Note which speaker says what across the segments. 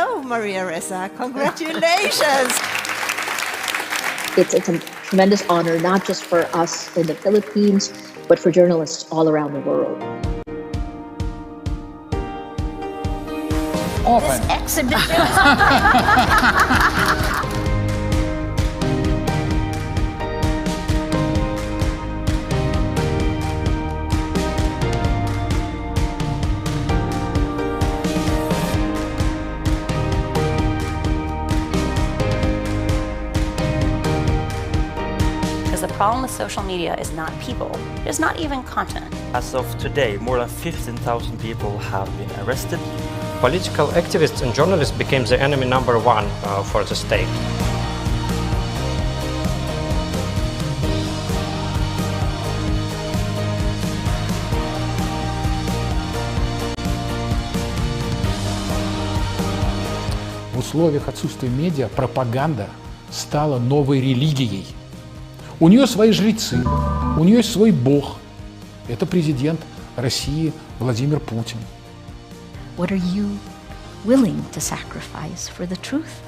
Speaker 1: Hello, Maria Ressa. Congratulations.
Speaker 2: It's a tremendous honor, not just for us in the Philippines, but for journalists all around the world.
Speaker 3: Open.
Speaker 1: This exhibition.
Speaker 4: The problem with social media is not people, it's not even content.
Speaker 5: As of today, more than 15,000 people have been arrested.
Speaker 6: Political activists and journalists became the enemy number one for the state.
Speaker 3: В условиях отсутствия медиа пропаганда стала новой религией. У нее свои жрецы, у нее есть свой бог. Это президент России Владимир Путин.
Speaker 7: What are you willing to sacrifice for the truth?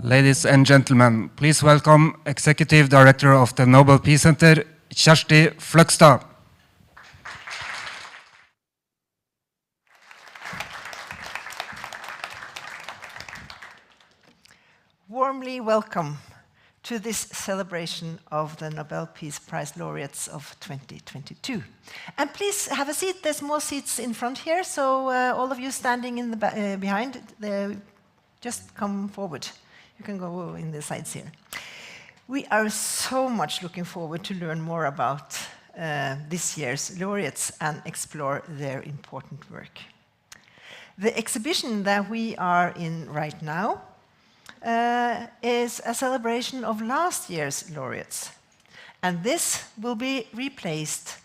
Speaker 8: Ladies and gentlemen, please welcome Executive Director of the Nobel Peace Center, Kjersti Fløgstad.
Speaker 1: Warmly welcome to this celebration of the Nobel Peace Prize laureates of 2022. And please have a seat. There's more seats in front here, so all of you standing in the behind, just come forward. You can go in the sides here. We are so much looking forward to learn more about this year's laureates and explore their important work. The exhibition that we are in right now is a celebration of last year's laureates. And this will be replaced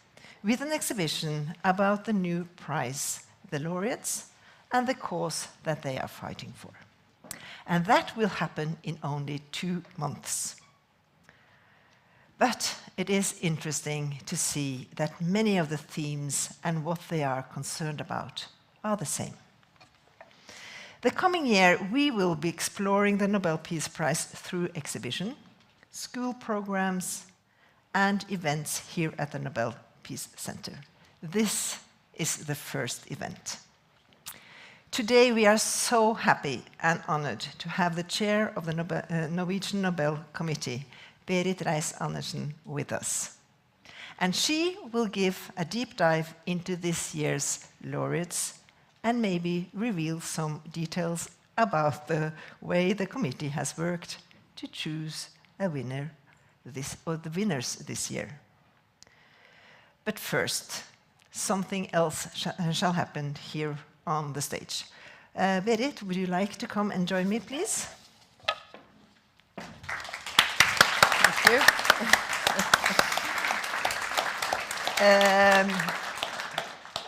Speaker 1: with an exhibition about the new prize, the laureates, and the cause that they are fighting for. And that will happen in only 2 months. But it is interesting to see that many of the themes and what they are concerned about are the same. The coming year, we will be exploring the Nobel Peace Prize through exhibition, school programs, and events here at the Nobel Peace Center. This is the first event. Today, we are so happy and honored to have the chair of the Norwegian Nobel Committee, Berit Reiss-Andersen, with us. And she will give a deep dive into this year's laureates and maybe reveal some details about the way the committee has worked to choose a winner or the winners this year. But first, something else shall happen here on the stage. Berit, would you like to come and join me, please? Thank you.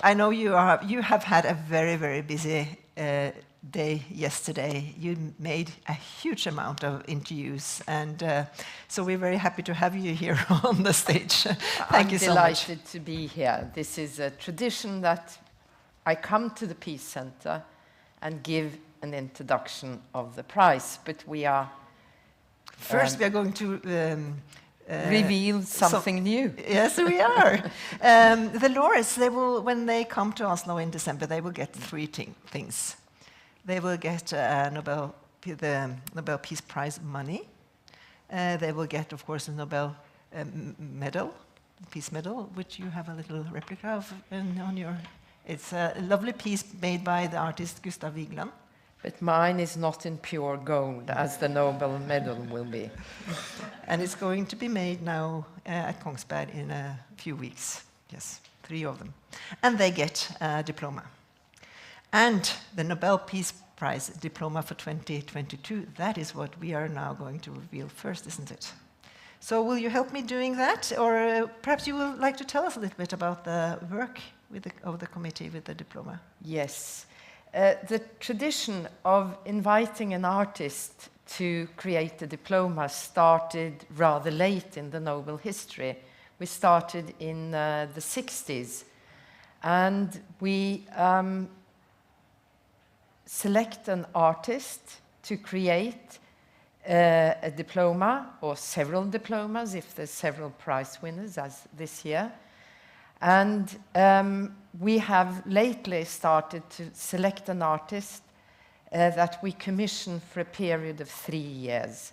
Speaker 1: I know you have had a very, very busy day yesterday. You made a huge amount of interviews, and so we're very happy to have you here on the stage. Thank you so much.
Speaker 9: I'm delighted to be here. This is a tradition that I come to the Peace Center and give an introduction of the prize, but we are...
Speaker 1: First, we are going to
Speaker 9: reveal something new.
Speaker 1: Yes, we are. The laureates, they will, when they come to Oslo in December, they will get three things. They will get the Nobel Peace Prize money. They will get, of course, a Nobel medal, Peace Medal, which you have a little replica of on your. It's a lovely piece made by the artist Gustav Vigeland.
Speaker 9: But mine is not in pure gold, as the Nobel medal will be.
Speaker 1: And it's going to be made now at Kongsberg in a few weeks. Yes, 3 of them. And they get a diploma. And the Nobel Peace Prize diploma for 2022, that is what we are now going to reveal first, isn't it? So will you help me doing that? Or perhaps you would like to tell us a little bit about the work of the committee with the diploma?
Speaker 9: Yes. The tradition of inviting an artist to create a diploma started rather late in the Nobel history. We started in the 60s. And we select an artist to create a diploma, or several diplomas if there's several prize winners, as this year. And we have lately started to select an artist that we commission for a period of 3 years.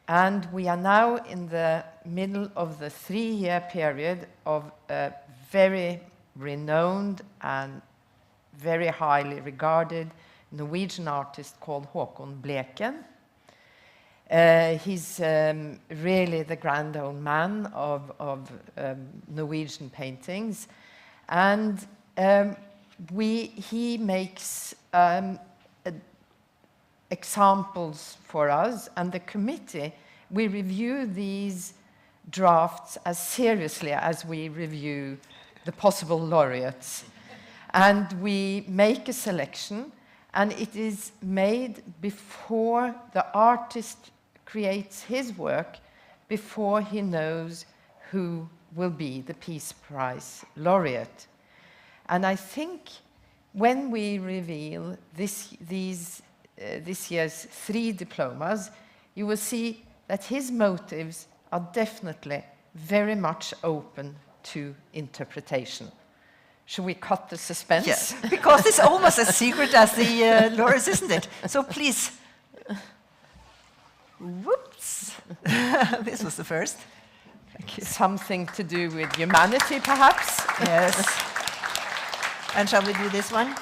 Speaker 9: And we are now in the middle of the 3-year period of a very renowned and very highly regarded Norwegian artist called Håkon Bleken. He's really the grand old man of Norwegian paintings. And he makes examples for us, and the committee, we review these drafts as seriously as we review the possible laureates. And we make a selection, and it is made before the artist creates his work, before he knows who will be the Peace Prize laureate. And I think when we reveal this year's 3 diplomas, you will see that his motives are definitely very much open to interpretation. Should we cut the suspense?
Speaker 1: Yes, because it's almost as secret as the laureates, isn't it? So please. Whoops. This was the first. Thank you.
Speaker 9: Something to do with humanity, perhaps?
Speaker 1: Yes. And shall we do this one?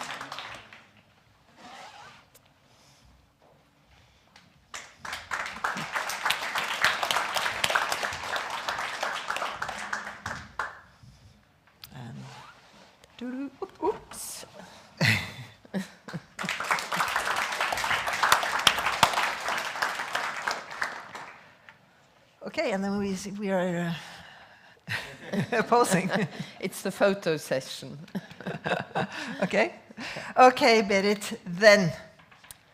Speaker 9: Oops.
Speaker 1: Okay, and then we are posing.
Speaker 9: It's the photo session.
Speaker 1: Okay. Okay, Berit, then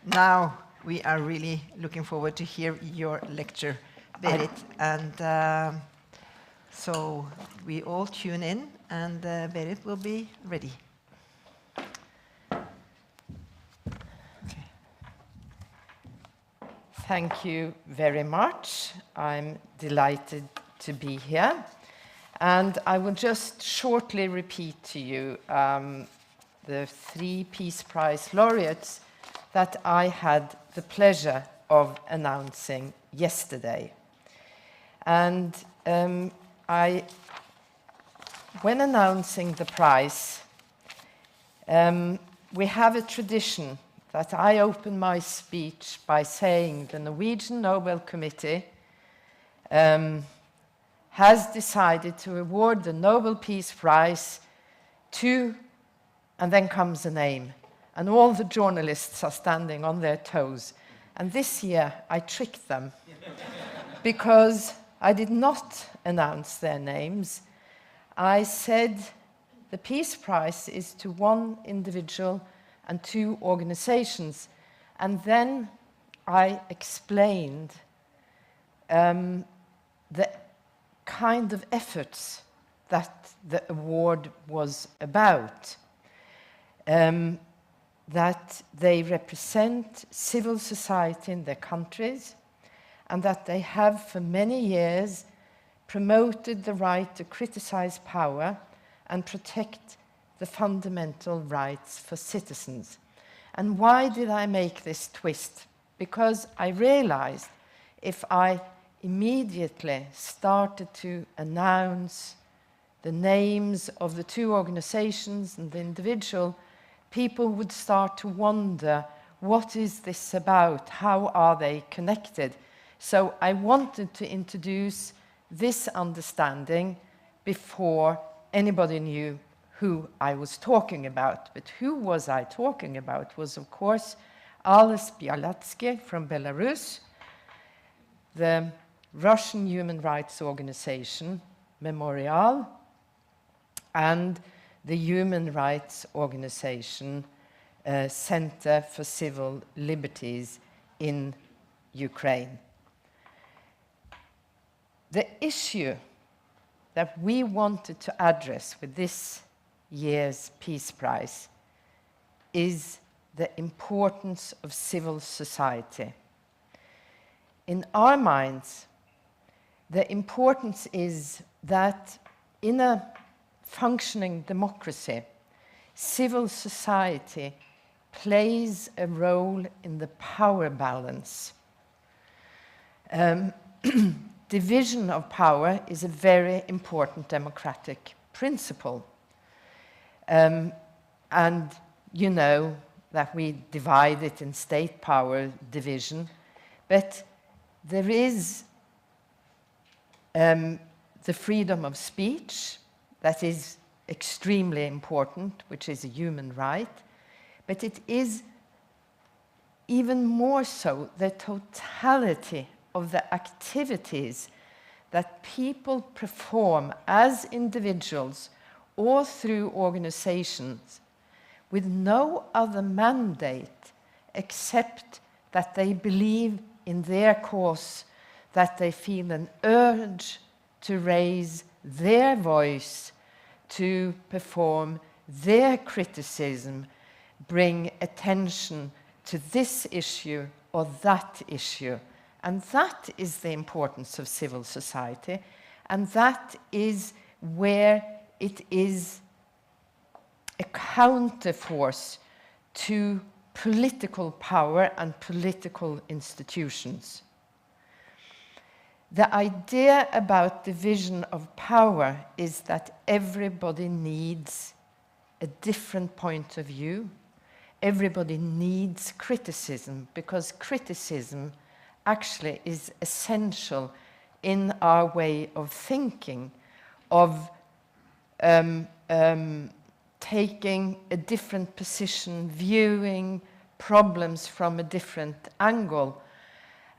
Speaker 1: now we are really looking forward to hear your lecture, Berit. And so we all tune in, and Berit will be ready. Okay.
Speaker 9: Thank you very much. I'm delighted to be here. And I will just shortly repeat to you the 3 Peace Prize laureates that I had the pleasure of announcing yesterday. And when announcing the prize, we have a tradition that I open my speech by saying the Norwegian Nobel Committee has decided to award the Nobel Peace Prize to, and then comes a name, and all the journalists are standing on their toes. And this year I tricked them because I did not announce their names. I said the Peace Prize is to 1 individual and 2 organizations. And then I explained the kind of efforts that the award was about. That they represent civil society in their countries, and that they have for many years promoted the right to criticize power and protect the fundamental rights for citizens. And why did I make this twist? Because I realized if I immediately started to announce the names of the two organizations and the individual, people would start to wonder, what is this about? How are they connected? So I wanted to introduce this understanding before anybody knew who I was talking about. But who was I talking about was, of course, Ales Bialatsky from Belarus, the Russian human rights organization Memorial, and the human rights organization Center for Civil Liberties in Ukraine. The issue that we wanted to address with this year's Peace Prize is the importance of civil society. In our minds, the importance is that in a functioning democracy, civil society plays a role in the power balance. Division of power is a very important democratic principle. And you know that we divide it in state power division, but there is the freedom of speech that is extremely important, which is a human right, but it is even more so the totality of the activities that people perform as individuals or through organizations with no other mandate except that they believe in their cause, that they feel an urge to raise their voice, to perform their criticism, bring attention to this issue or that issue. And that is the importance of civil society, and that is where it is a counterforce to political power and political institutions. The idea about division of power is that everybody needs a different point of view. Everybody needs criticism, because criticism actually is essential in our way of thinking, of taking a different position, viewing problems from a different angle.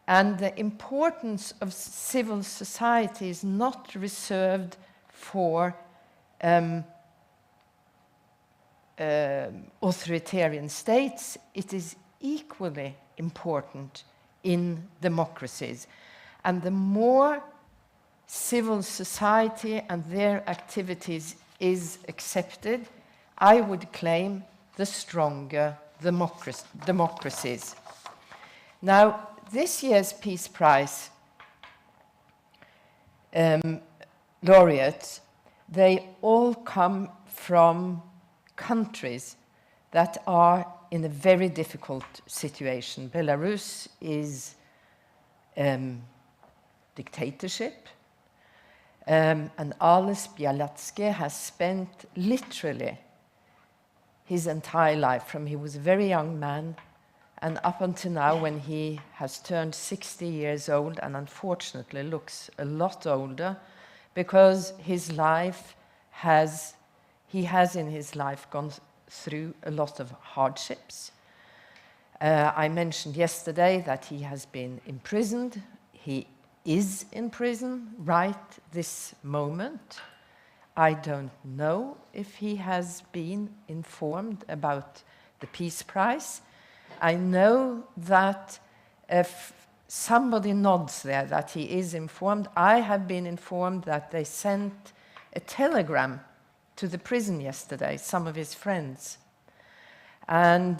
Speaker 9: And the importance of civil society is not reserved for authoritarian states. It is equally important in democracies. And the more civil society and their activities is accepted, I would claim the stronger democracies. Now, this year's Peace Prize laureates, they all come from countries that are in a very difficult situation. Belarus is dictatorship, and Ales Bialatsky has spent literally his entire life, from he was a very young man and up until now, when he has turned 60 years old and unfortunately looks a lot older, because his life he has in his life gone through a lot of hardships. I mentioned yesterday that he has been imprisoned. He is in prison right this moment. I don't know if he has been informed about the Peace Prize. I know that if somebody nods there that he is informed. I have been informed that they sent a telegram to the prison yesterday, some of his friends, and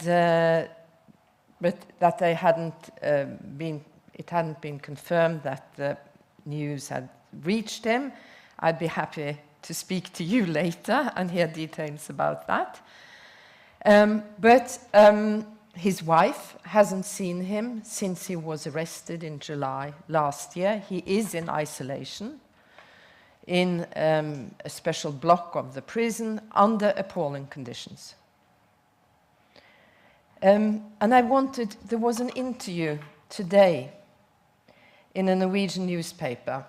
Speaker 9: but that they hadn't it hadn't been confirmed that the news had reached him. I'd be happy to speak to you later and hear details about that. But his wife hasn't seen him since he was arrested in July last year. He is in isolation in a special block of the prison under appalling conditions. And there was an interview today in a Norwegian newspaper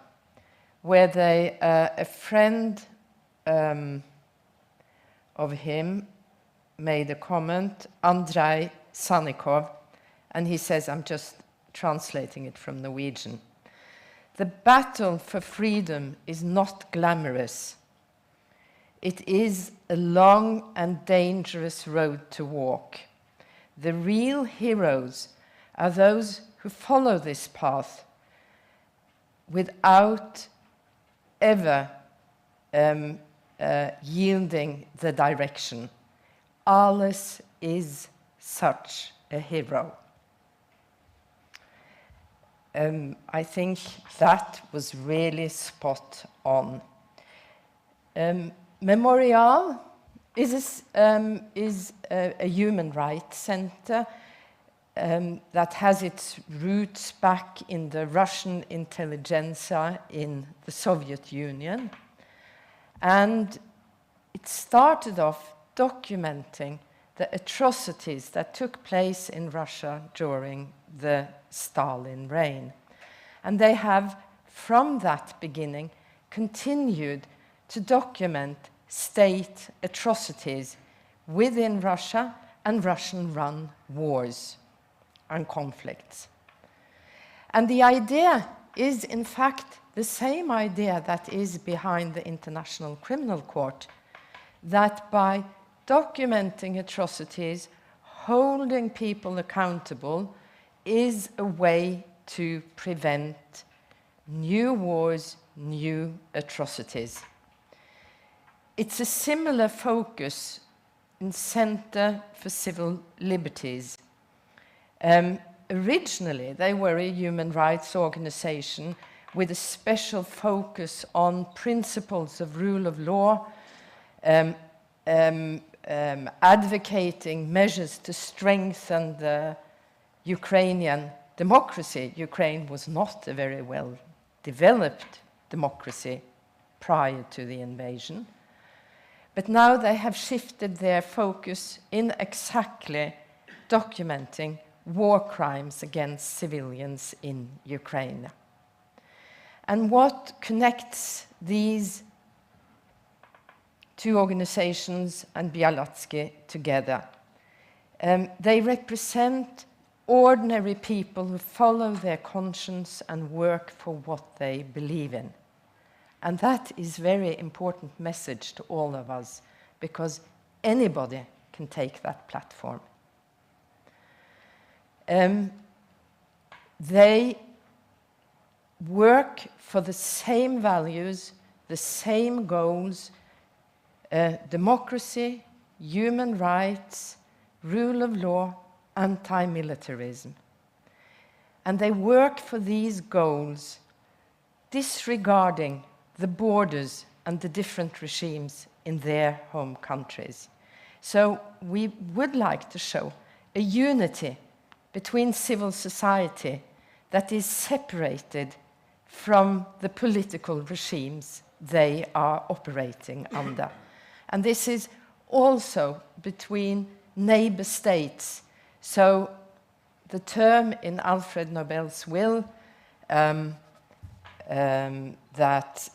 Speaker 9: where a friend of him made a comment, Andrei Sannikov, and he says, I'm just translating it from Norwegian. The battle for freedom is not glamorous. It is a long and dangerous road to walk. The real heroes are those who follow this path without ever yielding the direction. Alice is such a hero. I think that was really spot on. Memorial is a human rights center that has its roots back in the Russian intelligentsia in the Soviet Union. And it started off documenting the atrocities that took place in Russia during the Stalin reign. And they have, from that beginning, continued to document state atrocities within Russia and Russian-run wars and conflicts. And the idea is, in fact, the same idea that is behind the International Criminal Court, that by documenting atrocities, holding people accountable, is a way to prevent new wars, new atrocities. It's a similar focus in Center for Civil Liberties. Originally, they were a human rights organization with a special focus on principles of rule of law, advocating measures to strengthen the Ukrainian democracy. Ukraine was not a very well developed democracy prior to the invasion. But now they have shifted their focus in exactly documenting war crimes against civilians in Ukraine. And what connects these two organizations and Bialatsky together? They represent ordinary people who follow their conscience and work for what they believe in. And that is a very important message to all of us, because anybody can take that platform. They work for the same values, the same goals, democracy, human rights, rule of law, anti-militarism. And they work for these goals, disregarding the borders and the different regimes in their home countries. So we would like to show a unity between civil society that is separated from the political regimes they are operating under. And this is also between neighbor states. So the term in Alfred Nobel's will that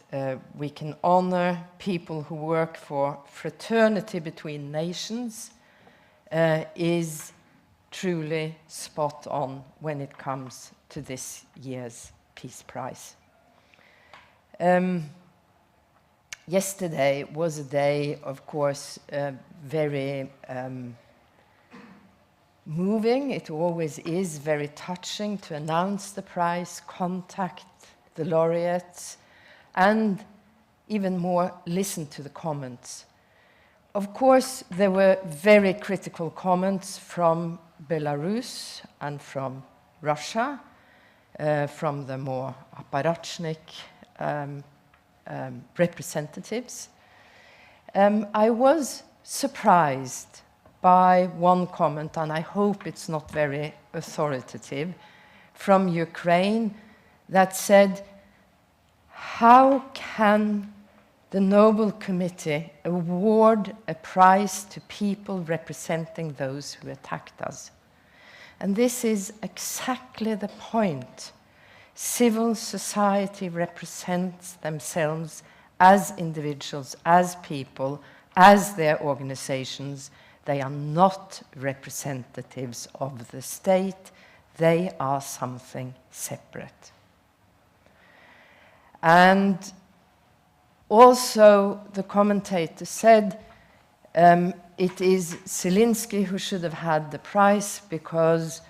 Speaker 9: we can honor people who work for fraternity between nations is truly spot on when it comes to this year's Peace Prize. Yesterday was a day, of course, very moving. It always is very touching to announce the prize, contact the laureates, and even more, listen to the comments. Of course, there were very critical comments from Belarus and from Russia, from the more apparatchik representatives. I was surprised by one comment, and I hope it's not very authoritative, from Ukraine that said, how can the Nobel Committee award a prize to people representing those who attacked us? And this is exactly the point. Civil society represents themselves as individuals, as people, as their organizations. They are not representatives of the state. They are something separate. And also, the commentator said it is Zelensky who should have had the prize because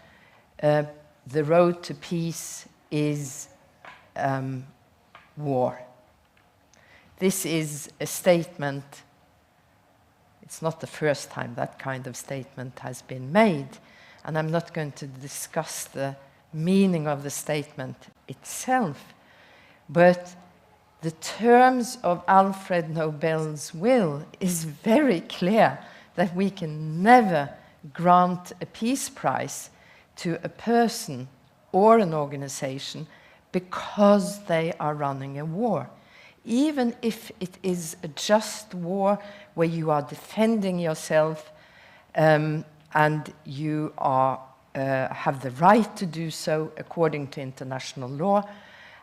Speaker 9: the road to peace is war. This is a statement. It's not the first time that kind of statement has been made, and I'm not going to discuss the meaning of the statement itself, but the terms of Alfred Nobel's will is very clear that we can never grant a peace prize to a person or an organization because they are running a war. Even if it is a just war where you are defending yourself and you are, have the right to do so according to international law,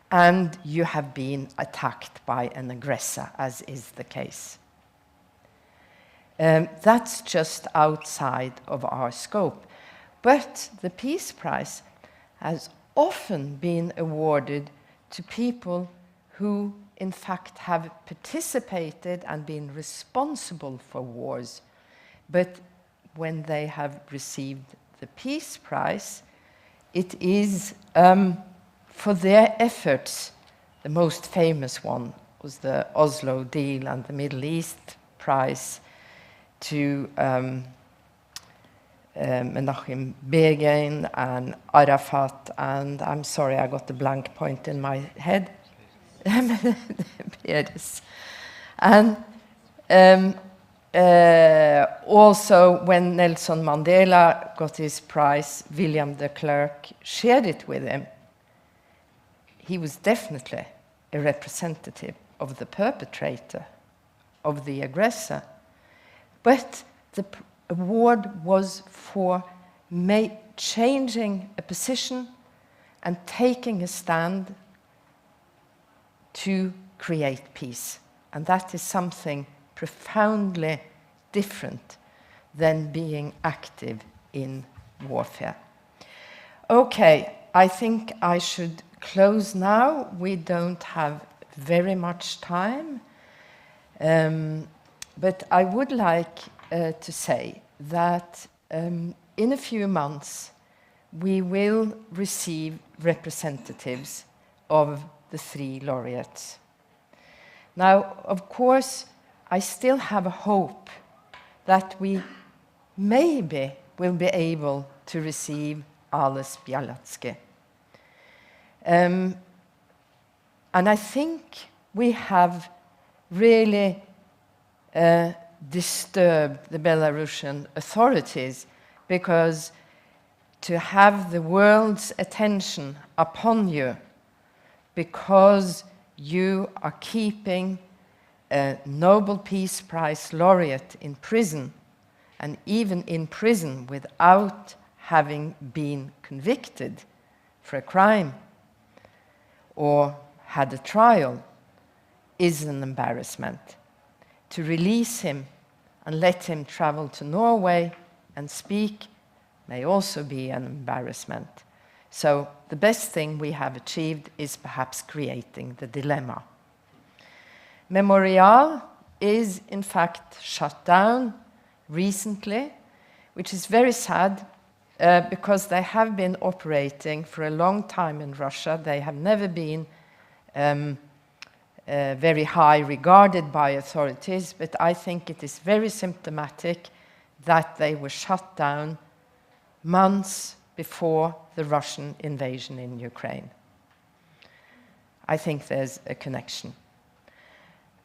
Speaker 9: and you have been attacked by an aggressor, as is the case. That's just outside of our scope. But the Peace Prize has often been awarded to people who, in fact, have participated and been responsible for wars. But when they have received the Peace Prize, it is for their efforts. The most famous one was the Oslo deal and the Middle East Prize to Menachem Begin and Arafat, and I'm sorry, I got the blank point in my head. Yes. And also when Nelson Mandela got his prize, William de Klerk shared it with him. He was definitely a representative of the perpetrator, of the aggressor. But the award was for changing a position and taking a stand to create peace. And that is something profoundly different than being active in warfare. Okay, I think I should close now. We don't have very much time. But I would like to say that in a few months, we will receive representatives of the 3 laureates. Now, of course, I still have a hope that we maybe will be able to receive Ales Bialiatski. And I think we have really disturbed the Belarusian authorities, because to have the world's attention upon you because you are keeping a Nobel Peace Prize laureate in prison, and even in prison without having been convicted for a crime or had a trial, is an embarrassment. To release him and let him travel to Norway and speak may also be an embarrassment. So the best thing we have achieved is perhaps creating the dilemma. Memorial is in fact shut down recently, which is very sad because they have been operating for a long time in Russia. They have never been very high regarded by authorities, but I think it is very symptomatic that they were shut down months before the Russian invasion in Ukraine. I think there's a connection.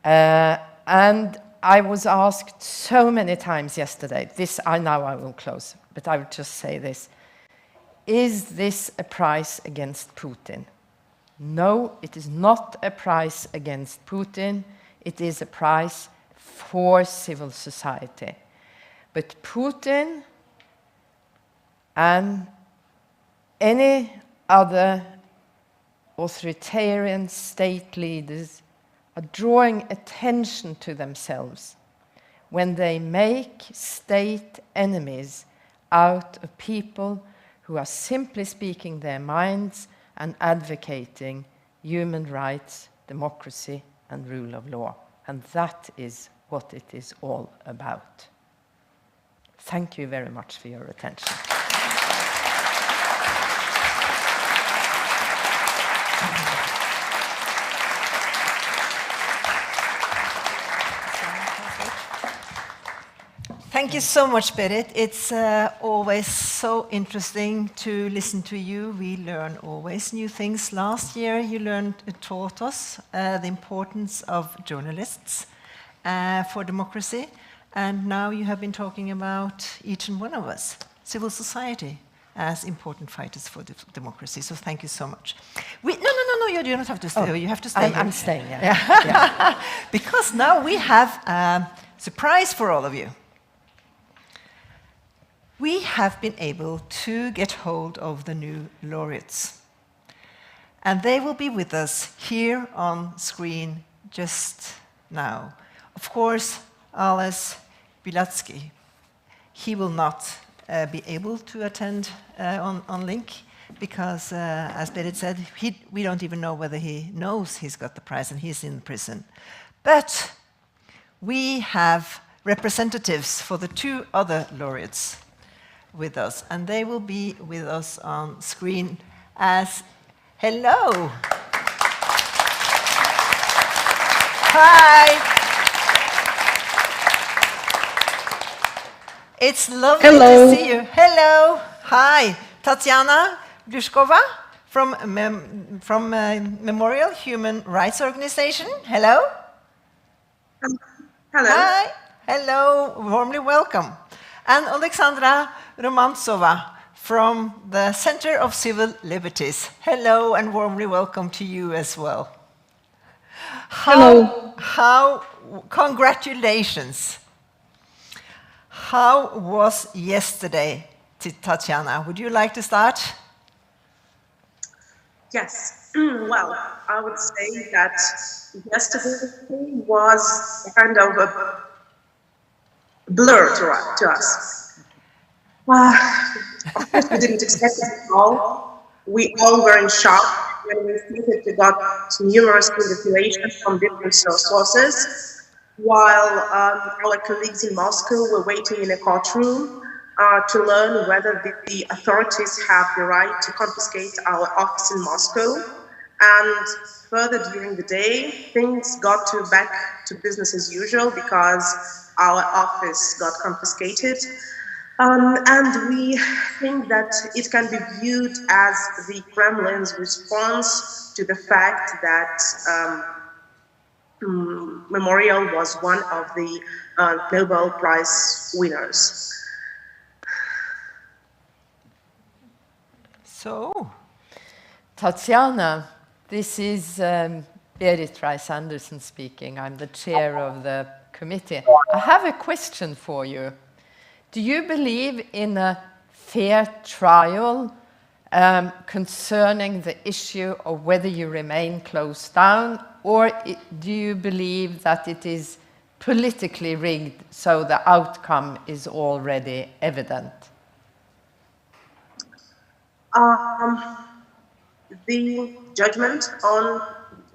Speaker 9: And I was asked so many times yesterday, now I will close, but I would just say this. Is this a prize against Putin? No, it is not a prize against Putin. It is a prize for civil society. But Putin and any other authoritarian state leaders are drawing attention to themselves when they make state enemies out of people who are simply speaking their minds and advocating human rights, democracy, and rule of law. And that is what it is all about. Thank you very much for your attention.
Speaker 1: Thank you so much, Berit. It's always so interesting to listen to you. We learn always new things. Last year, you taught us the importance of journalists for democracy. And now you have been talking about each and one of us, civil society, as important fighters for democracy. So thank you so much. No, you do not have to stay.
Speaker 9: Oh,
Speaker 1: you have to stay.
Speaker 9: I'm staying, yeah.
Speaker 1: Yeah. Because now we have a surprise for all of you. We have been able to get hold of the new laureates. And they will be with us here on screen just now. Of course, Ales Bilatsky, he will not be able to attend on link because, as Berit said, we don't even know whether he knows he's got the prize and he's in prison. But we have representatives for the two other laureates with us, and they will be with us on screen as hello. Hi. It's lovely to see you. Hello. Hi. Tatiana Blushkova from Memorial Human Rights Organization. Hello.
Speaker 10: Hello.
Speaker 1: Hi. Hello. Warmly welcome. And Alexandra Romantsova from the Center of Civil Liberties. Hello and warmly welcome to you as well.
Speaker 10: Hello.
Speaker 1: Congratulations. How was yesterday, Tatiana? Would you like to start?
Speaker 10: Yes. Well, I would say that yesterday was a kind of a blur to us. Of course, we didn't expect it at all. We all were in shock when we we got numerous congratulations from different sources, while our colleagues in Moscow were waiting in a courtroom to learn whether the authorities have the right to confiscate our office in Moscow. And further during the day, things got back to business as usual because our office got confiscated. And we think that it can be viewed as the Kremlin's response to the fact that Memorial was one of the Nobel Prize winners.
Speaker 1: So,
Speaker 9: Tatiana, this is Berit Reiss-Andersen speaking. I'm the chair of the committee. I have a question for you. Do you believe in a fair trial concerning the issue of whether you remain closed down, or do you believe that it is politically rigged so the outcome is already evident?
Speaker 10: The judgment on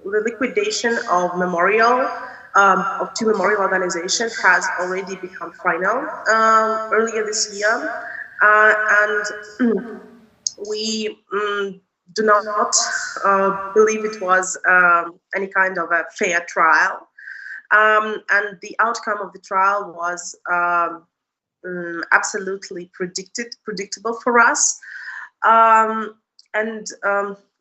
Speaker 10: the liquidation of Memorial, of two memorial organizations, has already become final earlier this year, and we do not believe it was any kind of a fair trial, and the outcome of the trial was absolutely predictable for us.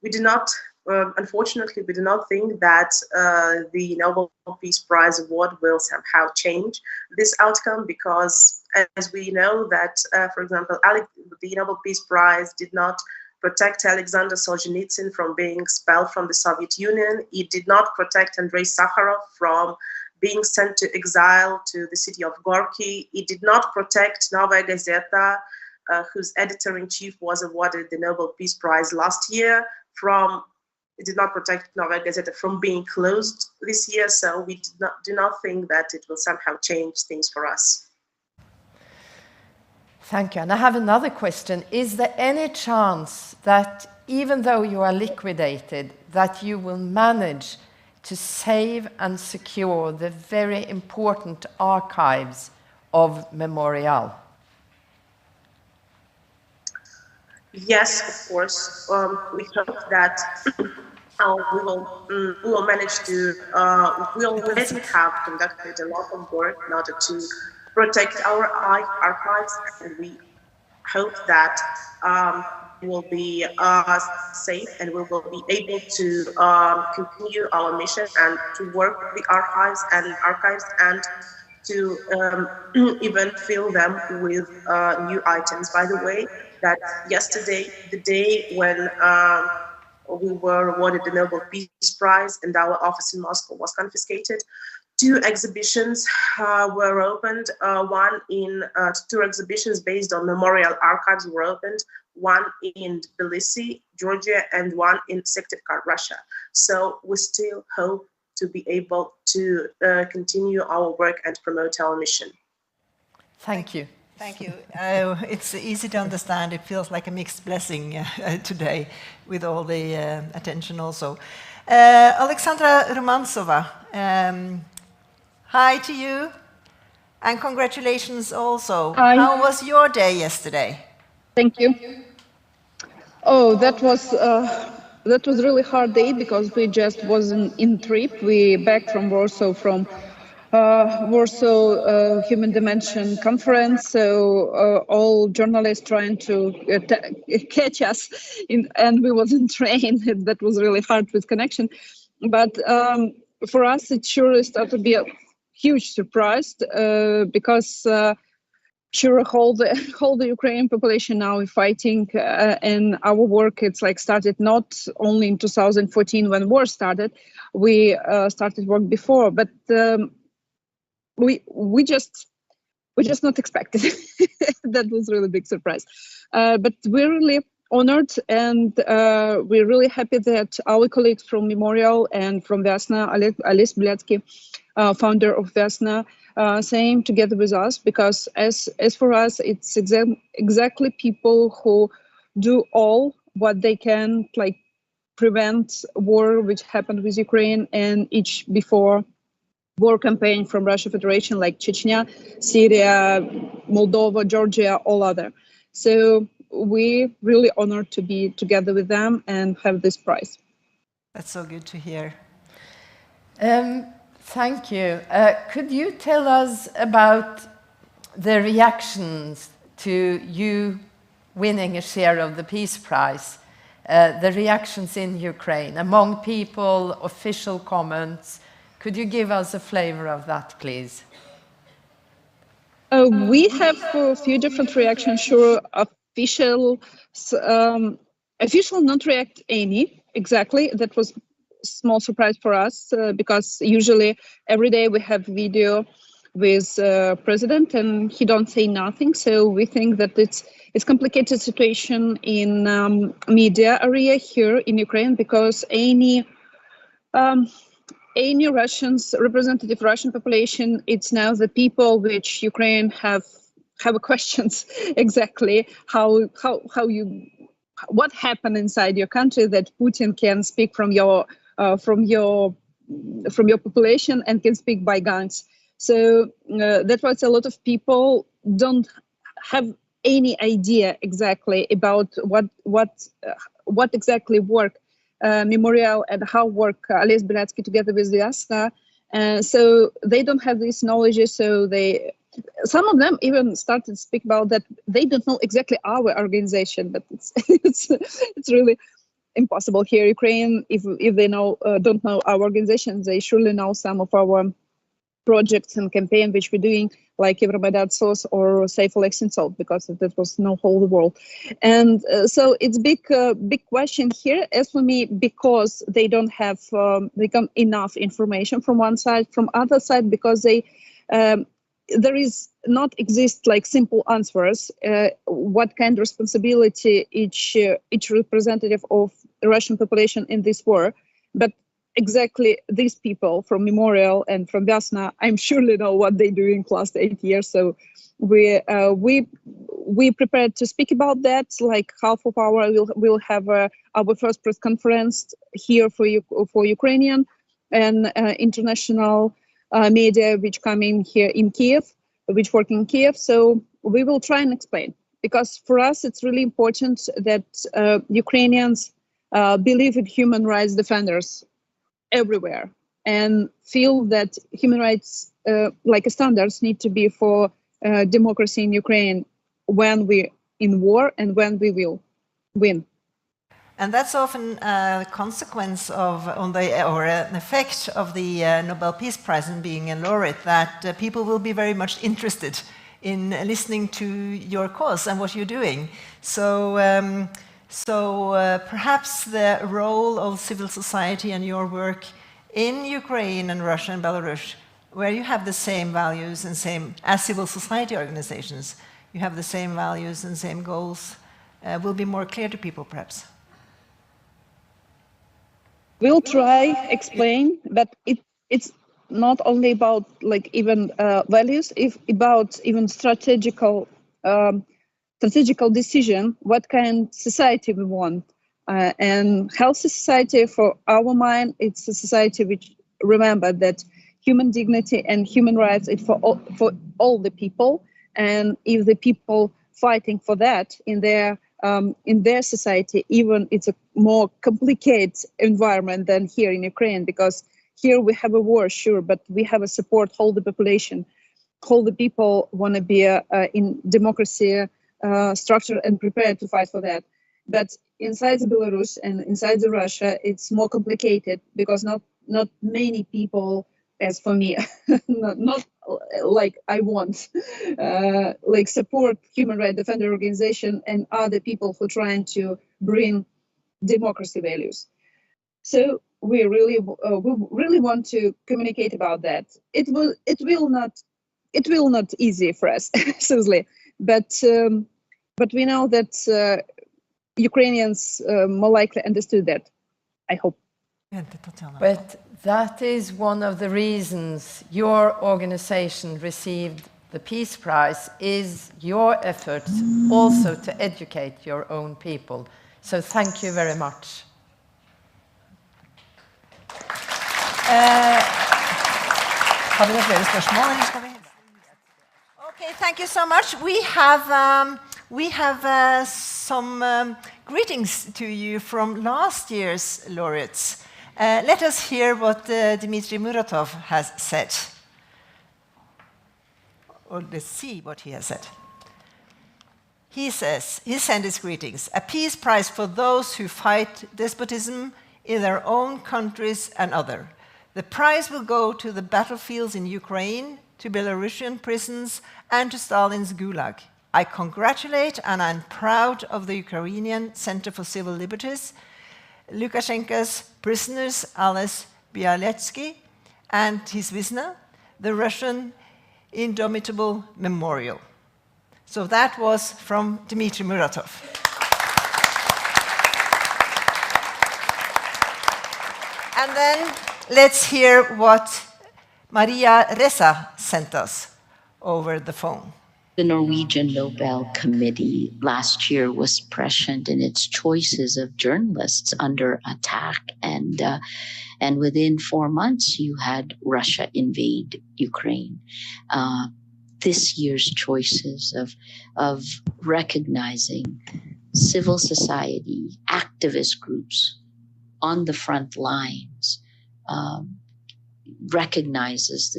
Speaker 10: We do not, unfortunately, we do not think that the Nobel Peace Prize award will somehow change this outcome, because as we know that, for example, the Nobel Peace Prize did not protect Alexander Solzhenitsyn from being expelled from the Soviet Union. It did not protect Andrei Sakharov from being sent to exile to the city of Gorky. It did not protect Novaya Gazeta, whose editor-in-chief was awarded the Nobel Peace Prize last year, it did not protect Novaya Gazeta from being closed this year. So we do not think that it will somehow change things for us.
Speaker 9: Thank you. And I have another question. Is there any chance that even though you are liquidated, that you will manage to save and secure the very important archives of Memorial?
Speaker 10: Yes, of course. We hope that we will manage to, we already have conducted a lot of work in order to protect our archives, and we hope that we will be safe and we will be able to continue our mission and to work with the archives and to even fill them with new items. By the way, that yesterday, the day when we were awarded the Nobel Peace Prize and our office in Moscow was confiscated, two exhibitions were opened. Two exhibitions based on memorial archives were opened, one in Tbilisi, Georgia, and one in Syktyvkar, Russia. So we still hope to be able to continue our work and promote our mission.
Speaker 9: Thank you.
Speaker 1: Thank you. It's easy to understand. It feels like a mixed blessing today with all the attention also. Alexandra Romantsova, hi to you, and congratulations also.
Speaker 11: Hi.
Speaker 1: How was your day yesterday?
Speaker 11: Thank you. Oh, that was really hard day because we just wasn't in trip. We back from Warsaw Warsaw Human Dimension Conference, so all journalists trying to catch us, and we was in train. That was really hard with connection, but for us it sure started to be a huge surprise because sure whole the Ukrainian population now is fighting, and our work it's like started not only in 2014 when war started. We started work before, but we just not expected. That was really big surprise, but we're really honored, and we're really happy that our colleagues from Memorial and from Vyasna, Alice Bieletsky, founder of Vyasna, same together with us, because as for us it's exactly people who do all what they can, like prevent war which happened with Ukraine and each before war campaign from Russia Federation, like Chechnya, Syria, Moldova, Georgia, all other. So we really honored to be together with them and have this prize.
Speaker 1: That's so good to hear.
Speaker 9: Thank you. Could you tell us about the reactions to you winning a share of the Peace Prize? The reactions in Ukraine, among people, official comments. Could you give us a flavor of that, please?
Speaker 11: We have a few different reactions. Sure, official not react any exactly. That was a small surprise for us because usually every day we have video with president and he don't say nothing. So we think that it's complicated situation in media area here in Ukraine, because any Russians, representative Russian population, it's now the people which Ukraine have questions exactly what happened inside your country that Putin can speak from your population and can speak by guns. So that's why a lot of people don't have any idea exactly about what exactly work Memorial and how work Alice Bieletsky together with Vyasna. So they don't have this knowledge, so they some of them even started to speak about that they don't know exactly our organization, but it's really impossible here. Ukraine, if they don't know our organization, they surely know some of our projects and campaign which we're doing, like Euromaidan Source or Safe Election Salt, because that was no whole world. And so it's big question here, as for me, because they don't have enough information from one side, from other side, because they there is not exist like simple answers. What kind of responsibility each representative of the Russian population in this war, but exactly these people from Memorial and from Vyasna, I'm surely know what they do in last 8 years. So we prepared to speak about that. Like half of our we'll have our first press conference here for Ukrainian and international media which come in here in Kiev, which work in Kiev. So we will try and explain, because for us it's really important that Ukrainians believe in human rights defenders everywhere and feel that human rights like standards need to be for democracy in Ukraine when we're in war and when we will win.
Speaker 1: And that's often a consequence of, or an effect of the Nobel Peace Prize and being a laureate, that people will be very much interested in listening to your cause and what you're doing. So, perhaps the role of civil society and your work in Ukraine and Russia and Belarus, where you have the same values and same, as civil society organizations, you have the same values and same goals, will be more clear to people, perhaps.
Speaker 11: We'll try explain, but it's not only about like even values, if about even strategical decision, what kind of society we want. And healthy society, for our mind, it's a society which remember that human dignity and human rights is for all the people. And if the people fighting for that in their society, even it's a more complicated environment than here in Ukraine, because here we have a war, sure, but we have a support whole the population, whole the people want to be in democracy structure and prepared to fight for that. But inside Belarus and inside Russia, it's more complicated, because not many people, as for me, not like I want, like support human rights defender organization and other people who trying to bring democracy values. So we really want to communicate about that. It will not easy for us, seriously, but we know that Ukrainians more likely understood that, I hope.
Speaker 9: But that is one of the reasons your organization received the Peace Prize, is your efforts also to educate your own people. So thank you very much.
Speaker 1: Okay, thank you so much. We have some greetings to you from last year's laureates. Let us hear what Dmitry Muratov has said. Or let's see what he has said. He says, he sent his greetings, a peace prize for those who fight despotism in their own countries and other. The prize will go to the battlefields in Ukraine, to Belarusian prisons, and to Stalin's gulag. I congratulate and I'm proud of the Ukrainian Center for Civil Liberties, Lukashenko's prisoners Ales Bialetsky and his Visna, the Russian Indomitable Memorial. So that was from Dmitry Muratov. And then let's hear what Maria Ressa sent us over the phone.
Speaker 12: The Norwegian Nobel Committee last year was prescient in its choices of journalists under attack, and within 4 months you had Russia invade Ukraine. This year's choices of recognizing civil society, activist groups on the front lines, recognizes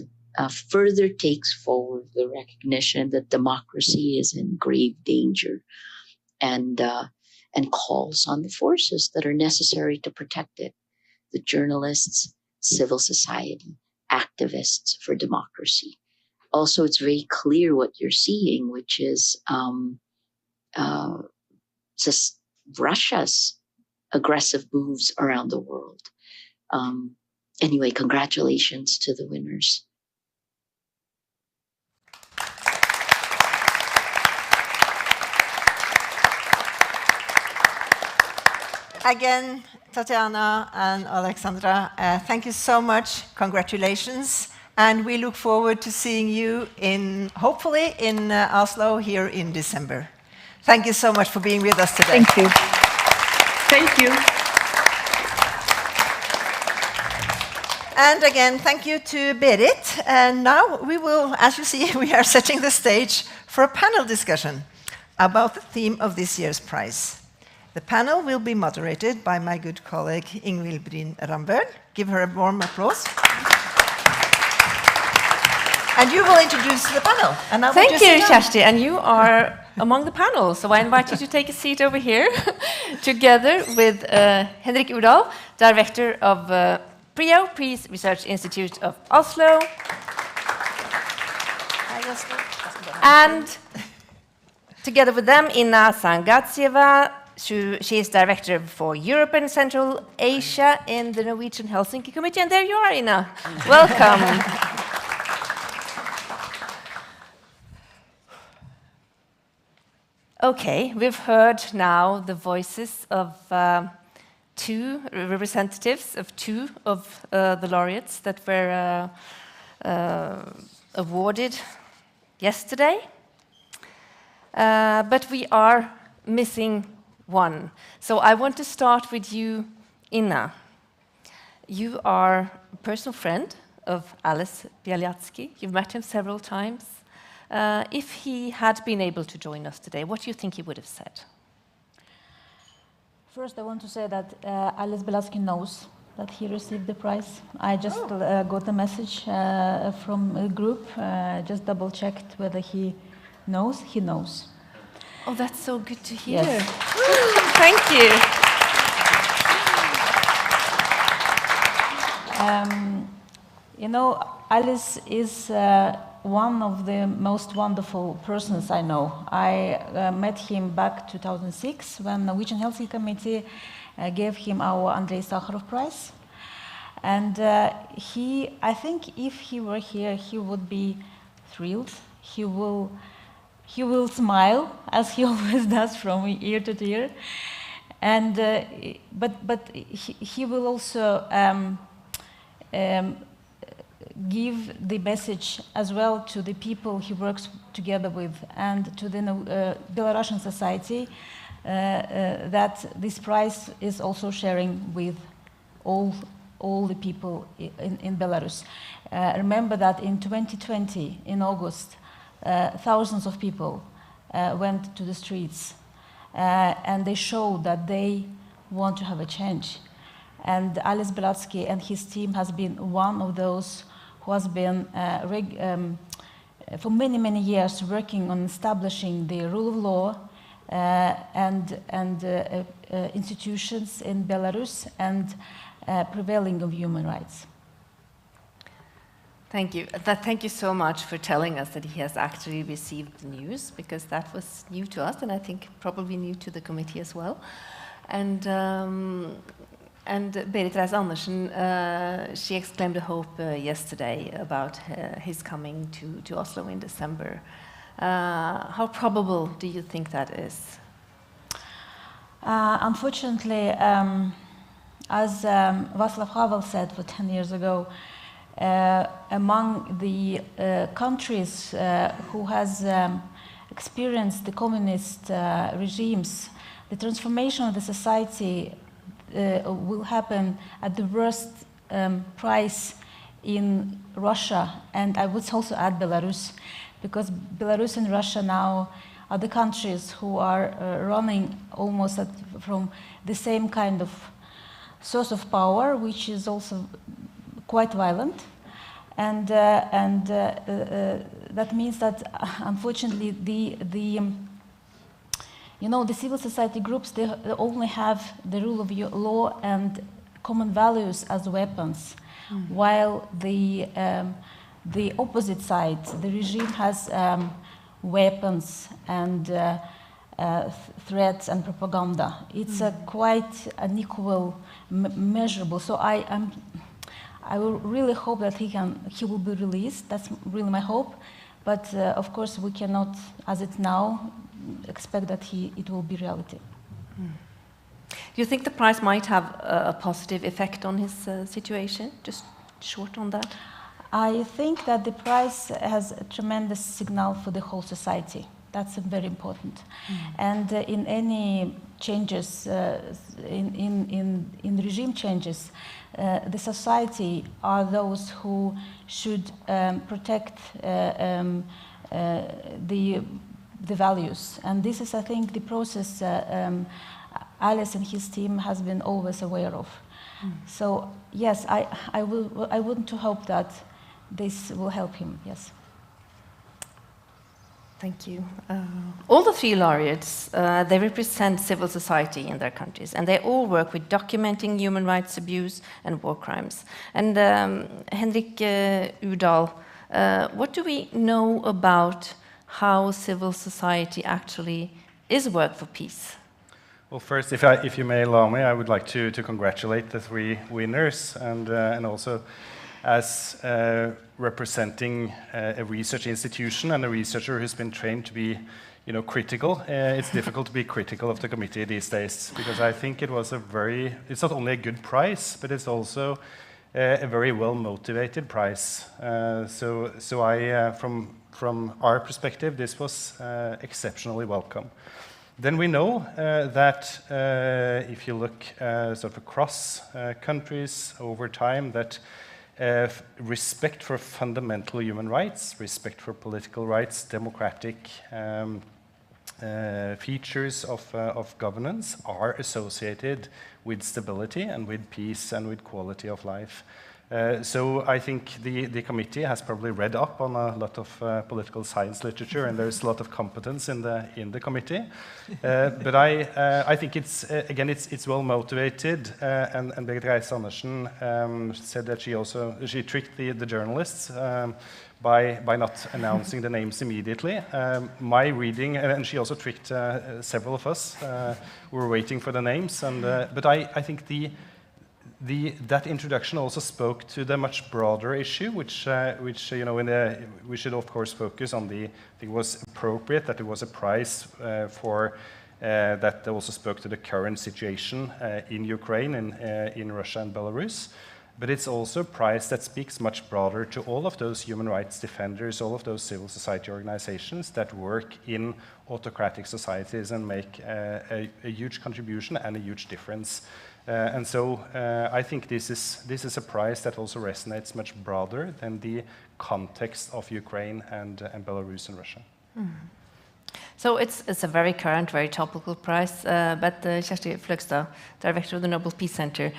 Speaker 12: further takes forward the recognition that democracy is in grave danger, and calls on the forces that are necessary to protect it: the journalists, civil society, activists for democracy. Also, it's very clear what you're seeing, which is just Russia's aggressive moves around the world. Anyway, congratulations to the winners.
Speaker 1: Again, Tatiana and Alexandra, thank you so much. Congratulations. And we look forward to seeing you hopefully in Oslo here in December. Thank you so much for being with us today.
Speaker 11: Thank you.
Speaker 10: Thank you.
Speaker 1: And again, thank you to Berit. And now we will, as you see, we are setting the stage for a panel discussion about the theme of this year's prize. The panel will be moderated by my good colleague Ingvild Bryn Rambøll. Give her a warm applause. And you will introduce the panel. And
Speaker 13: Thank you, Kjersti. And you are among the panel, so I invite you to take a seat over here, together with Henrik Urdal, Director of PRIO, Peace Research Institute of Oslo. And together with them, Inna Sangatsieva. She is Director for Europe and Central Asia in the Norwegian Helsinki Committee. And there you are, Inna. Welcome. Okay, we've heard now the voices of two representatives of two of the laureates that were awarded yesterday. But we are missing one. So I want to start with you, Inna. You are a personal friend of Ales Bialiatski. You've met him several times. If he had been able to join us today, what do you think he would have said?
Speaker 14: First, I want to say that Ales Bialiatski knows that he received the prize. I just got a message from a group, just double-checked whether he knows. He knows.
Speaker 13: Oh, that's so good to hear.
Speaker 14: Yes.
Speaker 13: Thank you.
Speaker 14: You know, Alice is one of the most wonderful persons I know. I met him back 2006 when the Norwegian Helsinki Committee gave him our Andrei Sakharov Prize. And I think if he were here, he would be thrilled. He will smile, as he always does from year to year. And but he will also give the message as well to the people he works together with and to the Belarusian society that this prize is also sharing with all the people in Belarus. Remember that in 2020, in August, thousands of people went to the streets and they showed that they want to have a change. And Ales Bialiatski and his team has been one of those who has been for many, many years working on establishing the rule of law and institutions in Belarus and prevailing of human rights.
Speaker 13: Thank you. Thank you so much for telling us that he has actually received the news, because that was new to us and I think probably new to the committee as well. And Berit Reiss-Andersen, she exclaimed a hope yesterday about his coming to Oslo in December. How probable do you think that is?
Speaker 14: Unfortunately, as Václav Havel said 10 years ago, among the countries who has experienced the communist regimes, the transformation of the society will happen at the worst price in Russia, and I would also add Belarus, because Belarus and Russia now are the countries who are running almost from the same kind of source of power, which is also quite violent. and that means that unfortunately the civil society groups, they only have the rule of law and common values as weapons, while the opposite side, the regime, has weapons and threats and propaganda. It's quite unequal, measurable. So I will really hope that he will be released. That's really my hope. But of course, we cannot, as it's now, expect that it will be reality.
Speaker 13: Do you think the prize might have a positive effect on his situation? Just short on that.
Speaker 14: I think that the prize has a tremendous signal for the whole society. That's very important. And in any changes, in regime changes, the society are those who should protect the values. And this is, I think, the process Alice and his team has been always aware of. So yes, I want to hope that this will help him, yes.
Speaker 13: Thank you. All the three laureates, they represent civil society in their countries, and they all work with documenting human rights abuse and war crimes. And Henrik Udal, what do we know about how civil society actually is work for peace?
Speaker 15: Well, first, if you may allow me, I would like to congratulate the three winners, and also as representing a research institution and a researcher who's been trained to be, critical. It's difficult to be critical of the committee these days, because I think it was it's not only a good prize, but it's also a very well-motivated prize. So from our perspective, this was exceptionally welcome. Then we know that if you look sort of across countries over time, that respect for fundamental human rights, respect for political rights, democratic features of governance are associated with stability and with peace and with quality of life. So I think the committee has probably read up on a lot of political science literature, and there's a lot of competence in the committee. But I think it's well motivated. And Berit Reiss-Andersen said that she tricked the journalists by not announcing the names immediately. My reading, and she also tricked several of us who were waiting for the names. But I think that introduction also spoke to the much broader issue, which we should of course focus on. I think it was appropriate that it was a prize for that also spoke to the current situation in Ukraine and in Russia and Belarus. But it's also a prize that speaks much broader to all of those human rights defenders, all of those civil society organizations that work in autocratic societies and make a huge contribution and a huge difference. And so I think this is a prize that also resonates much broader than the context of Ukraine and Belarus and Russia.
Speaker 13: So it's a very current, very topical prize, but Kjersti Fløgstad, director of the Nobel Peace Center,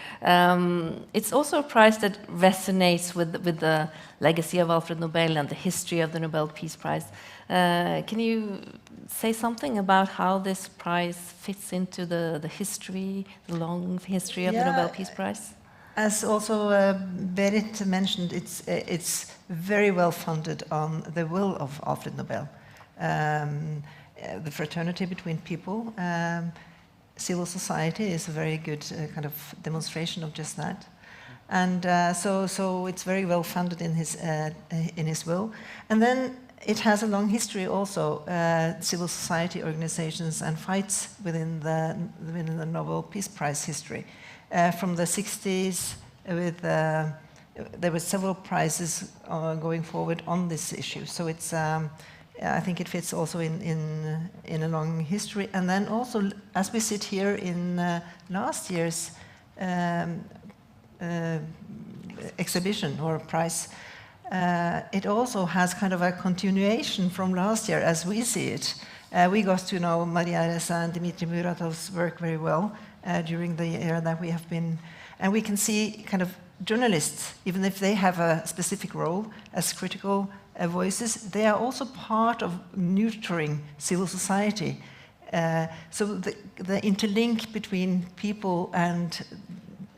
Speaker 13: it's also a prize that resonates with the legacy of Alfred Nobel and the history of the Nobel Peace Prize. Can you say something about how this prize fits into the history, the long history of the Nobel Peace Prize?
Speaker 1: As also Berit mentioned, it's very well funded on the will of Alfred Nobel. The fraternity between people, civil society is a very good kind of demonstration of just that. And so it's very well funded in his will. And then it has a long history also, civil society organizations and fights within the Nobel Peace Prize history. From the 60s, there were several prizes going forward on this issue. So it's, I think it fits also in a long history. And then also, as we sit here in last year's exhibition or prize, it also has kind of a continuation from last year as we see it. We got to know Maria Ressa and Dmitry Muratov's work very well during the year that we have been, and we can see kind of journalists, even if they have a specific role as critical voices, they are also part of nurturing civil society. So the interlink between people and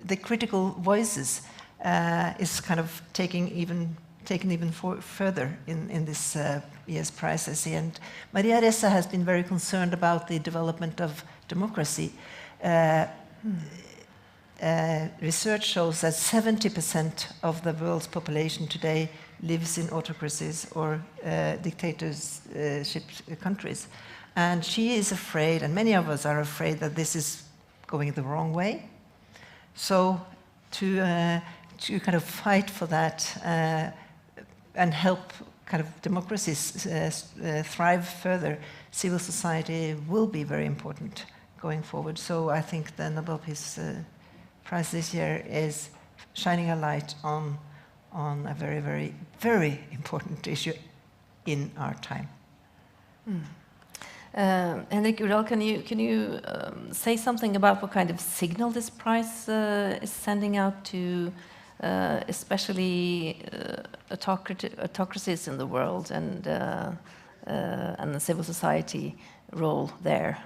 Speaker 1: the critical voices is kind of taken even further in this year's prize, I see. And Maria Ressa has been very concerned about the development of democracy. Research shows that 70% of the world's population today lives in autocracies or dictatorship countries. And she is afraid, and many of us are afraid, that this is going the wrong way. So to kind of fight for that and help kind of democracies thrive further, civil society will be very important going forward. So I think the Nobel Peace Prize this year is shining a light on a very, very, very important issue in our time.
Speaker 13: Henrik Udal, can you say something about what kind of signal this prize is sending out to especially autocracies in the world and the civil society role there?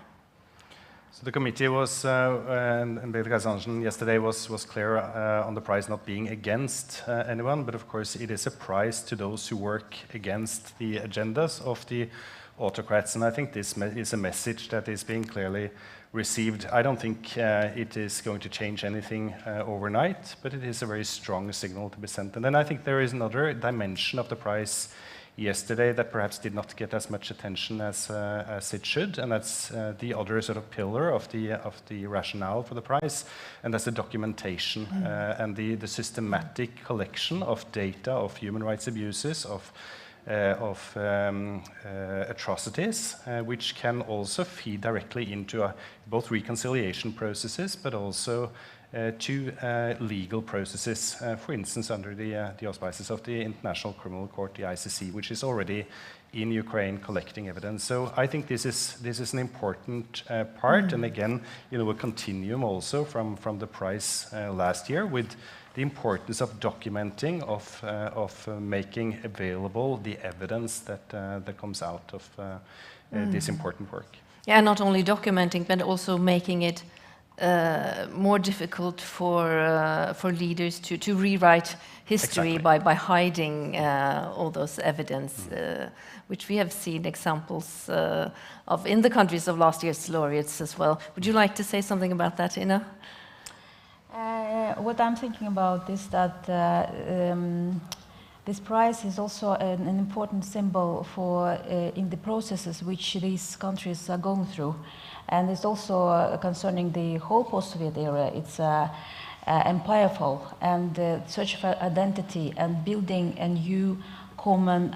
Speaker 15: So the committee was, and Berit Reiss-Andersen yesterday was clear on the prize not being against anyone, but of course it is a prize to those who work against the agendas of the autocrats, and I think this is a message that is being clearly received. I don't think it is going to change anything overnight, but it is a very strong signal to be sent. And then I think there is another dimension of the prize yesterday that perhaps did not get as much attention as it should, and that's the other sort of pillar of the rationale for the prize, and that's the documentation and the systematic collection of data of human rights abuses, of atrocities, which can also feed directly into both reconciliation processes, but also to legal processes, for instance, under the auspices of the International Criminal Court, the ICC, which is already in Ukraine collecting evidence. So I think this is an important part, and again, a continuum also from the prize last year, with the importance of documenting, of making available the evidence that comes out of this important work.
Speaker 13: Yeah, not only documenting, but also making it more difficult for leaders to rewrite history by hiding all those evidence, which we have seen examples of in the countries of last year's laureates as well. Would you like to say something about that, Ina?
Speaker 14: What I'm thinking about is that this prize is also an important symbol for in the processes which these countries are going through, and it's also concerning the whole post-Soviet era. It's empire fall and search for identity and building a new common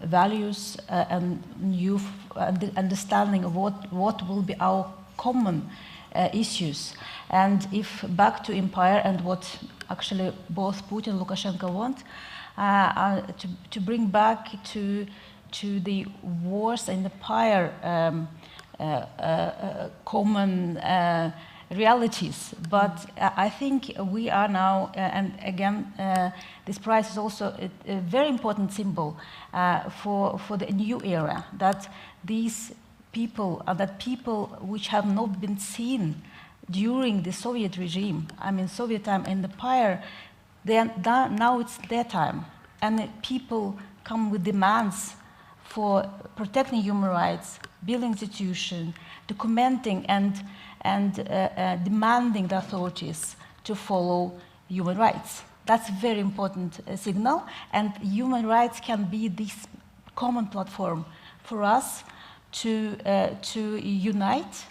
Speaker 14: values and new understanding of what will be our common issues. And if back to empire and what actually both Putin and Lukashenko want, to bring back to the wars and empire common realities. But I think we are now, and again, this prize is also a very important symbol for the new era, that these people are that people which have not been seen during the Soviet regime. I mean, Soviet time and empire, now it's their time. And people come with demands for protecting human rights, building institutions, documenting and demanding the authorities to follow human rights. That's a very important signal, and human rights can be this common platform for us to unite.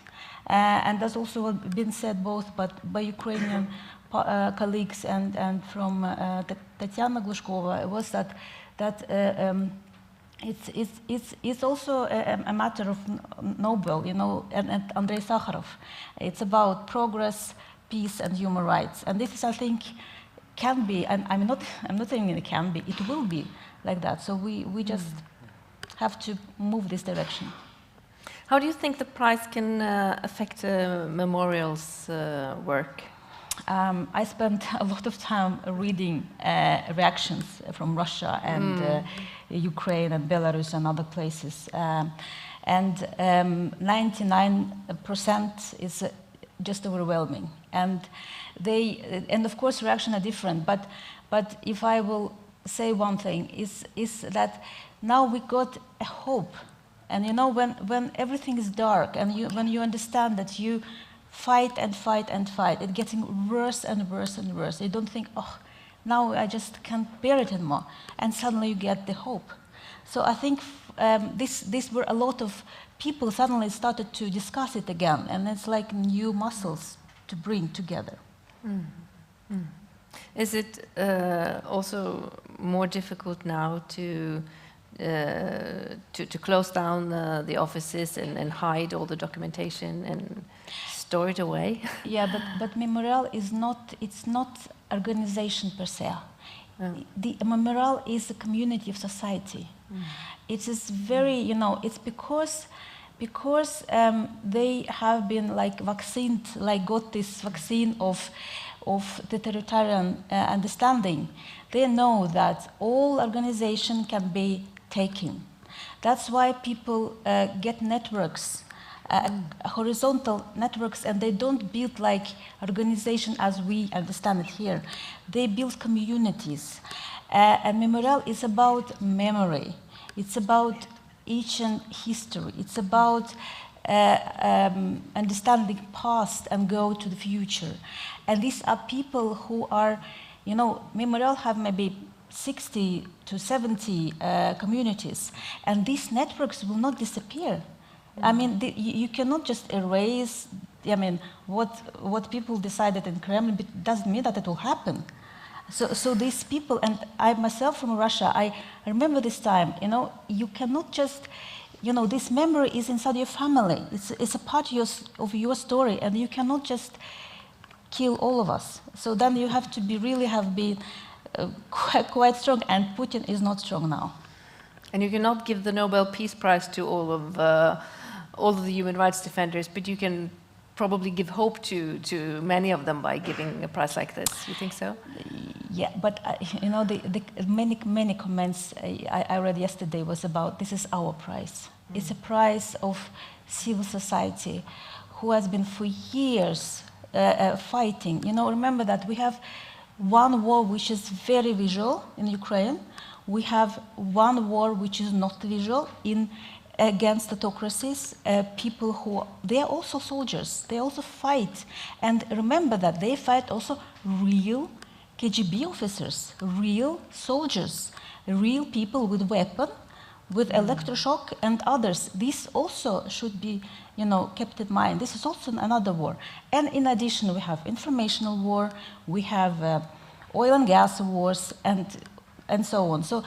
Speaker 14: And that's also been said both by Ukrainian colleagues and from Tatiana Glushkova, was that it's also a matter of Nobel, and Andrei Sakharov. It's about progress, peace, and human rights. And this is, I think, can be, and I'm not saying it can be, it will be like that. So we just have to move this direction.
Speaker 13: How do you think the prize can affect Memorial's work?
Speaker 14: I spent a lot of time reading reactions from Russia and Ukraine and Belarus and other places. And 99% is just overwhelming. And of course, reactions are different. But if I will say one thing, is that now we got a hope. And you know, when everything is dark, and when you understand that you fight and fight and fight, it's getting worse and worse and worse. You don't think, oh, now I just can't bear it anymore. And suddenly you get the hope. So I think this were a lot of people suddenly started to discuss it again, and it's like new muscles to bring together.
Speaker 13: Is it also more difficult now to close down the offices and hide all the documentation and store it away?
Speaker 14: Yeah, but Memorial is not organization per se. The Memorial is a community of society. It is very, you know, it's because they have been like vaccinated, like got this vaccine of the totalitarian understanding. They know that all organization can be taken. That's why people get networks, horizontal networks, and they don't build like organization as we understand it here. They build communities. And Memorial is about memory. It's about ancient history. It's about understanding past and go to the future. And these are people who are, you know, Memorial have maybe 60 to 70 communities, and these networks will not disappear. I mean, you cannot just erase, I mean, what people decided in Kremlin, but it doesn't mean that it will happen. So these people, and I myself from Russia, I remember this time, you know, you cannot just, you know, this memory is inside your family. It's a part of your story, and you cannot just kill all of us. So then you have to really have been quite strong, and Putin is not strong now.
Speaker 13: And you cannot give the Nobel Peace Prize to all of the human rights defenders, but you can probably give hope to many of them by giving a prize like this. You think so?
Speaker 14: Yeah, but you know, the many comments I read yesterday was about this is our prize. It's a prize of civil society who has been for years fighting. You know, remember that we have one war which is very visual in Ukraine. We have one war which is not visual against autocracies, people who, they are also soldiers, they also fight. And remember that they fight also real KGB officers, real soldiers, real people with weapon, with electroshock and others. This also should be, you know, kept in mind. This is also another war. And in addition, we have informational war, we have oil and gas wars, and so on. So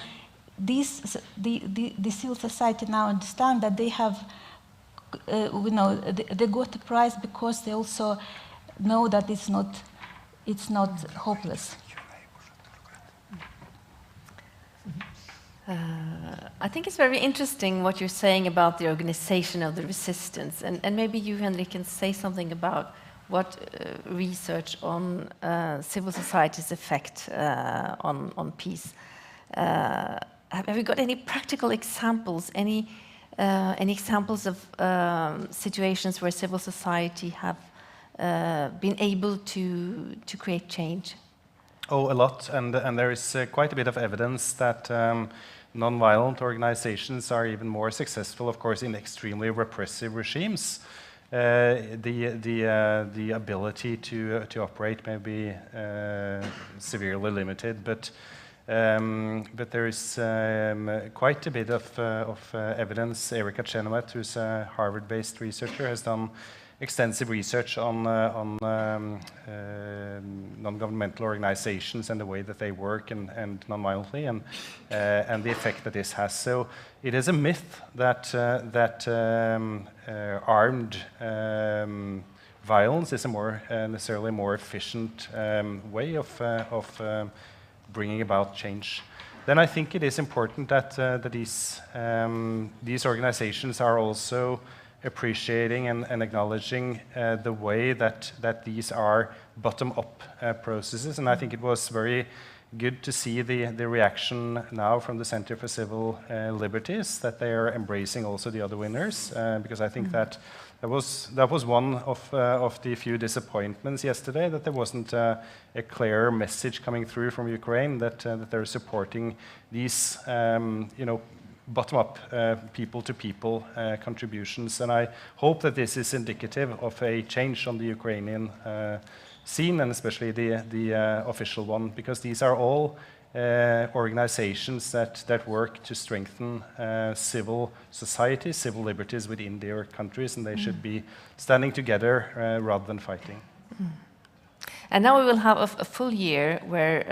Speaker 14: the civil society now understand that they have, you know, they got the prize because they also know that it's not hopeless.
Speaker 13: I think it's very interesting what you're saying about the organization of the resistance, and maybe you, Henrik, can say something about what research on civil society's effect on peace. Have you got any practical examples, any examples of situations where civil society have been able to create change?
Speaker 15: Oh, a lot, and there is quite a bit of evidence that non-violent organizations are even more successful, of course, in extremely repressive regimes. The ability to operate may be severely limited, but there is quite a bit of evidence. Erika Chenoweth, who's a Harvard-based researcher, has done extensive research on non-governmental organizations and the way that they work and non-violently, and the effect that this has. So it is a myth that armed violence is a necessarily more efficient way of bringing about change. Then I think it is important that these organizations are also appreciating and acknowledging the way that these are bottom-up processes. And I think it was very good to see the reaction now from the Center for Civil Liberties, that they are embracing also the other winners, because I think that was one of the few disappointments yesterday, that there wasn't a clear message coming through from Ukraine that they're supporting these bottom-up, people-to-people contributions. And I hope that this is indicative of a change on the Ukrainian scene, and especially the official one, because these are all organizations that work to strengthen civil society, civil liberties within their countries, and they should be standing together rather than fighting.
Speaker 13: And now we will have a full year where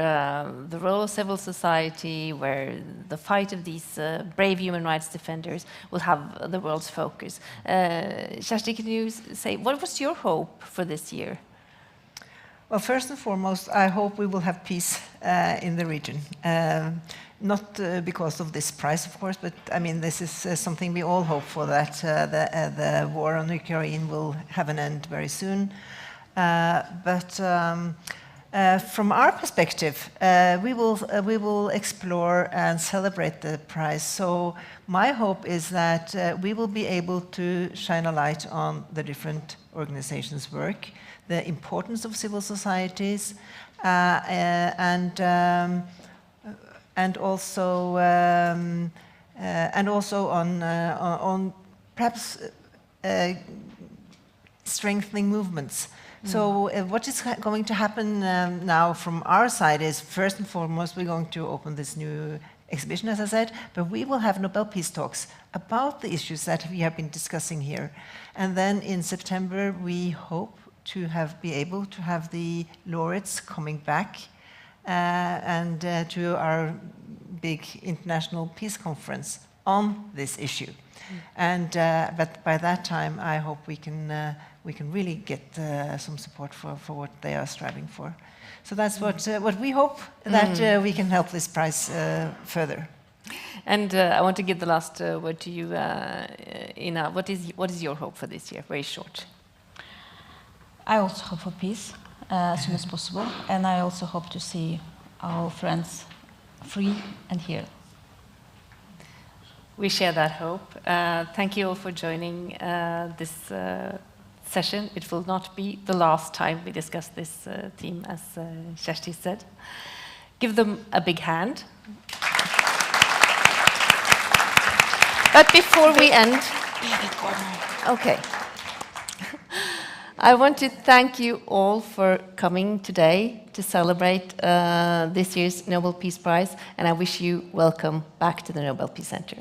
Speaker 13: the role of civil society, where the fight of these brave human rights defenders will have the world's focus. Kjersti, can you say, what was your hope for this year?
Speaker 1: Well, first and foremost, I hope we will have peace in the region. Not because of this prize, of course, but I mean, this is something we all hope for, that the war on Ukraine will have an end very soon. But from our perspective, we will explore and celebrate the prize. So my hope is that we will be able to shine a light on the different organizations' work, the importance of civil societies, and also on perhaps strengthening movements. So what is going to happen now from our side is, first and foremost, we're going to open this new exhibition, as I said, but we will have Nobel Peace Talks about the issues that we have been discussing here. And then in September, we hope to be able to have the laureates coming back and to our big international peace conference on this issue. And but by that time, I hope we can really get some support for what they are striving for. So that's what we hope, that we can help this prize further.
Speaker 13: And I want to give the last word to you, Ina. What is your hope for this year? Very short.
Speaker 14: I also hope for peace as soon as possible, and I also hope to see our friends free and here.
Speaker 13: We share that hope. Thank you all for joining this session. It will not be the last time we discuss this theme, as Kjersti said. Give them a big hand. But before we end, okay. I want to thank you all for coming today to celebrate this year's Nobel Peace Prize, and I wish you welcome back to the Nobel Peace Center.